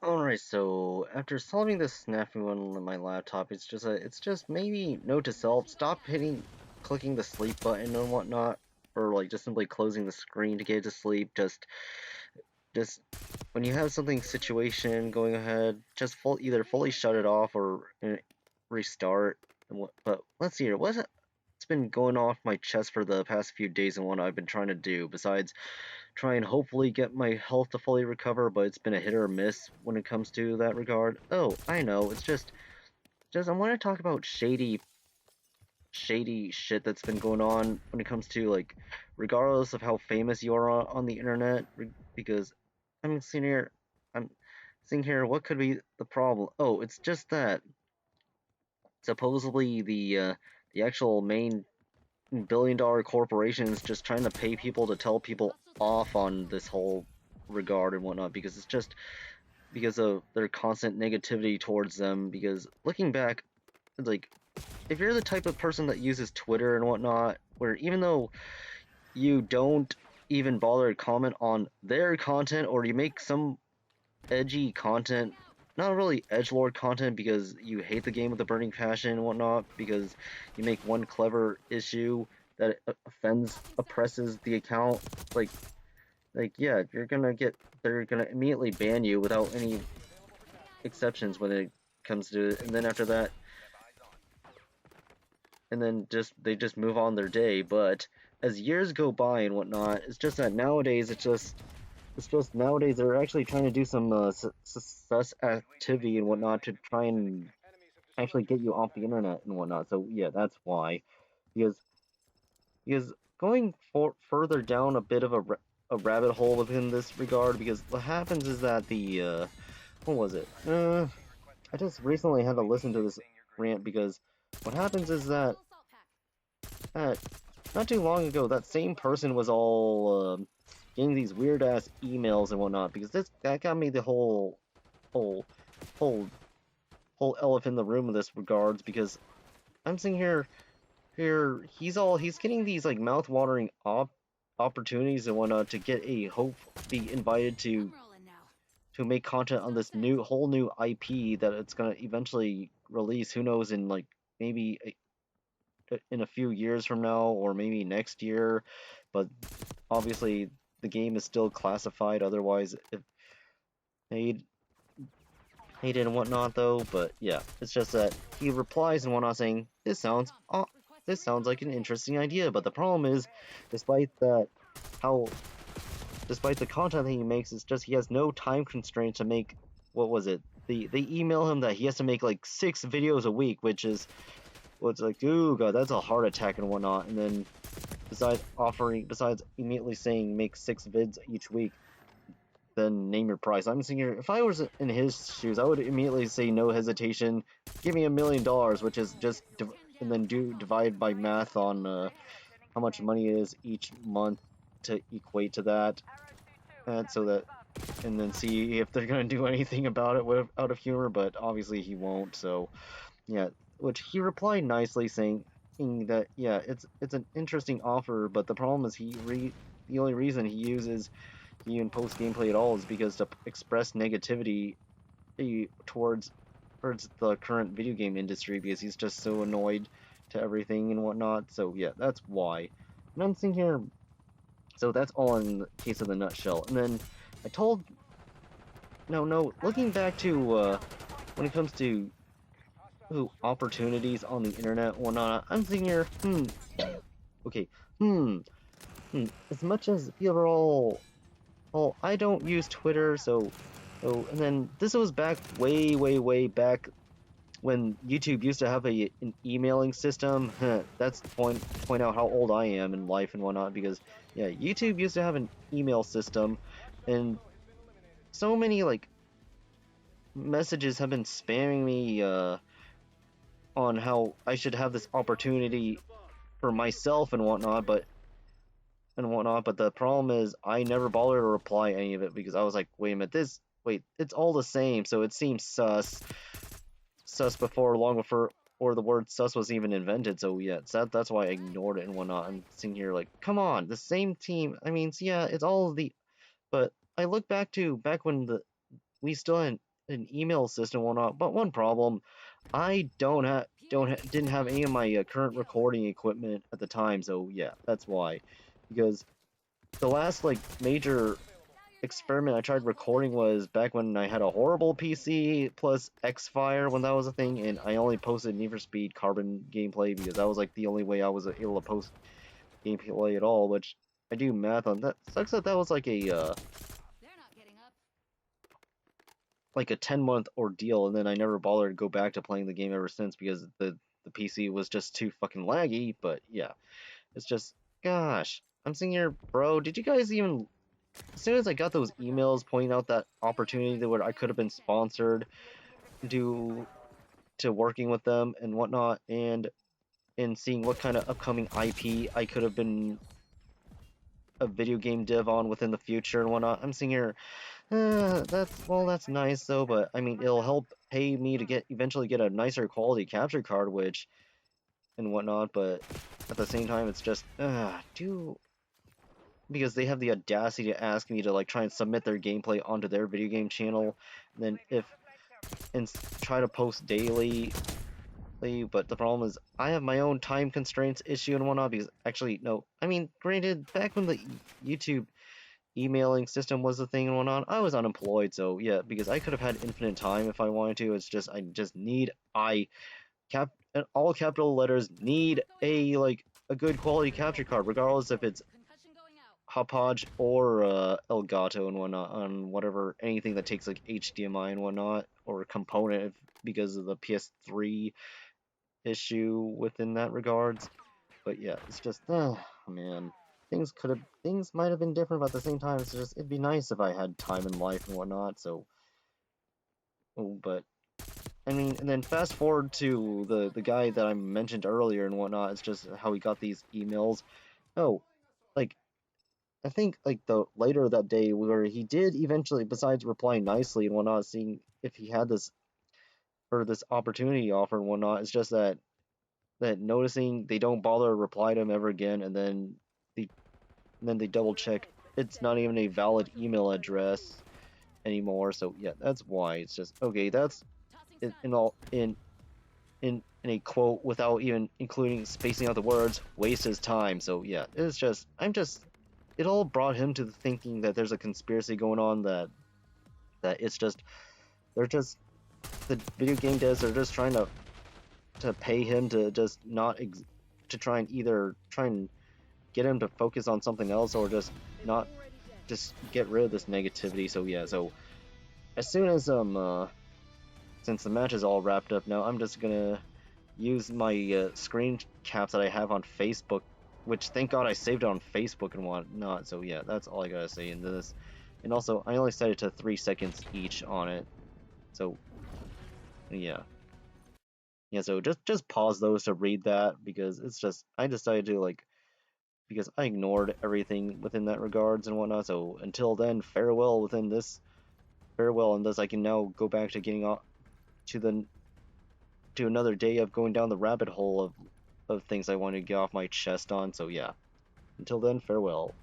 Alright, so after solving this snafu on my laptop, it's just maybe note to self, stop clicking the sleep button and whatnot, or like just simply closing the screen to get to sleep. Just when you have something situation going ahead, just either fully shut it off or restart. But let's see here, what's been going off my chest for the past few days and what I've been trying to do besides try and hopefully get my health to fully recover, but it's been a hit or miss when it comes to that regard. Oh, I know, it's just I want to talk about shady shit that's been going on when it comes to, like, regardless of how famous you are on the internet, because I'm I'm sitting here, what could be the problem? Oh, it's just that supposedly the actual main billion-dollar corporations just trying to pay people to tell people off on this whole regard and whatnot, because it's just because of their constant negativity towards them. Because looking back, it's like, if you're the type of person that uses Twitter and whatnot, where even though you don't even bother to comment on their content, or you make some edgy content, not really edgelord content because you hate the game with a burning passion and whatnot, because you make one clever issue that oppresses the account, like, yeah, they're gonna immediately ban you without any exceptions when it comes to it, and then after that, and then they just move on their day. But as years go by and whatnot, it's just that nowadays nowadays they're actually trying to do some success activity and whatnot to try and actually get you off the internet and whatnot. So yeah, that's why. Because going further down a bit of a rabbit hole within this regard, because what happens is that what was it? I just recently had to listen to this rant, because what happens is that uh, not too long ago, that same person was all getting these weird ass emails and whatnot, because that got me the whole whole whole elephant in the room in this regards, because I'm sitting he's getting these like mouth-watering opportunities and whatnot to be invited to make content on this whole new IP that it's gonna eventually release. Who knows, in like maybe in a few years from now, or maybe next year. But obviously the game is still classified, otherwise if made hated and whatnot though. But yeah, it's just that he replies and whatnot saying, this sounds like an interesting idea. But the problem is, despite that, how despite the content that he makes, it's just he has no time constraint to make. What was it? They email him that he has to make like 6 videos a week, which is what's like, ooh god, that's a heart attack and whatnot. And then besides immediately saying make 6 vids each week, then name your price. I'm thinking, if I was in his shoes, I would immediately say no hesitation, give me $1 million, which is just and then divide by math on how much money it is each month to equate to that, and and then see if they're gonna do anything about it out of humor. But obviously he won't. So yeah, which he replied nicely saying that yeah, it's an interesting offer, but the problem is the only reason he even posts gameplay at all is because to express negativity towards the current video game industry, because he's just so annoyed to everything and whatnot. So yeah, that's why. And I'm thinking here, so that's all in the case of the nutshell. And then I told no, looking back to when it comes to opportunities on the internet and whatnot, I'm thinking here, okay, as much as people are all, well, I don't use Twitter, and then this was back way back when YouTube used to have an emailing system. That's point out how old I am in life and whatnot, because yeah, YouTube used to have an email system, and so many like messages have been spamming me on how I should have this opportunity for myself and whatnot, but the problem is I never bothered to reply any of it because I was like, wait a minute, it's all the same, so it seems sus before, long before, or the word sus was even invented. So yeah, that's why I ignored it and whatnot. I'm sitting here like, come on, the same team. I mean, yeah, it's all of the, but I look back when we still had an email system and whatnot. But one problem, I didn't have any of my current recording equipment at the time. So yeah, that's why, because the last like major experiment I tried recording was back when I had a horrible PC plus Xfire when that was a thing, and I only posted Need for Speed Carbon gameplay because that was like the only way I was able to post gameplay at all. Which I do math on that. Sucks that that was like a 10-month ordeal, and then I never bothered to go back to playing the game ever since because the PC was just too fucking laggy. But yeah, it's just gosh, I'm sitting here, bro. Did you guys even as soon as I got those emails pointing out that opportunity that where I could have been sponsored due to working with them and whatnot, and seeing what kind of upcoming IP I could have been a video game dev on within the future and whatnot, I'm sitting here, that's nice though, but I mean it'll help pay me to eventually get a nicer quality capture card, which and whatnot, but at the same time it's just do because they have the audacity to ask me to like try and submit their gameplay onto their video game channel, and then try to post daily. But the problem is I have my own time constraints issue and whatnot because actually no, I mean granted back when the YouTube emailing system was the thing and whatnot, I was unemployed, so yeah, because I could have had infinite time if I wanted to. It's just I just need all capital letters need a good quality capture card, regardless if it's Hauppauge or Elgato and whatnot on whatever anything that takes like HDMI and whatnot or component because of the PS3 issue within that regards. But yeah, it's just man, things might have been different, but at the same time, it's just it'd be nice if I had time in life and whatnot. So, but I mean, and then fast forward to the guy that I mentioned earlier and whatnot. It's just how he got these emails. Oh, like I think like the later that day where he did eventually, besides replying nicely and whatnot, seeing if he had this opportunity offer and whatnot, it's just that noticing they don't bother to reply to him ever again, they and then they double check it's not even a valid email address anymore. So yeah, that's why it's just okay. That's in a quote without even including spacing out the words, waste his time. So yeah, it's just it all brought him to the thinking that there's a conspiracy going on, that it's just they're just the video game devs are just trying to pay him to just not to try and either try and get him to focus on something else or just not just get rid of this negativity. So yeah, so as soon as since the match is all wrapped up now, I'm just gonna use my screen caps that I have on Facebook, which thank God I saved it on Facebook and whatnot. So yeah, that's all I gotta say in this. And also, I only set it to 3 seconds each on it. So yeah, yeah. So just pause those to read that because it's just I decided to because I ignored everything within that regards and whatnot. So until then, farewell, and thus I can now go back to getting off to another day of going down the rabbit hole of things I want to get off my chest on. So yeah, until then, farewell.